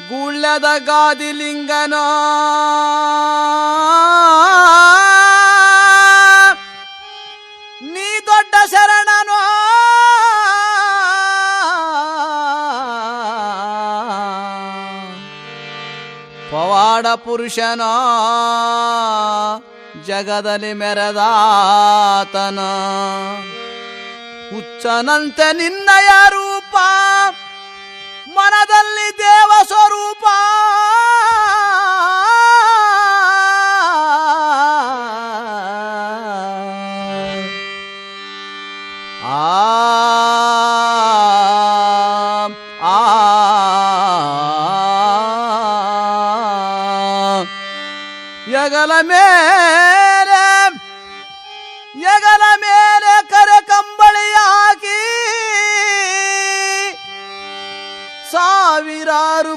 ಗುಳ್ಳದ ಗಾದಿಲಿಂಗನೋ ನೀ ದೊಡ್ಡ ಶರಣನೋ ಪವಾಡ ಪುರುಷನೋ ಜಗದಲ್ಲಿ ಮೆರೆದಾತನ ಹುಚ್ಚನಂತೆ ನಿನ್ನಯ ರೂಪ ಮನದಲ್ಲಿ ದೇವ ಸ್ವರೂಪ ಯಗಲ ಮೇಲೆ ಕರೆ ಕಂಬಳಿ ಹಾಕಿ ಸಾವಿರಾರು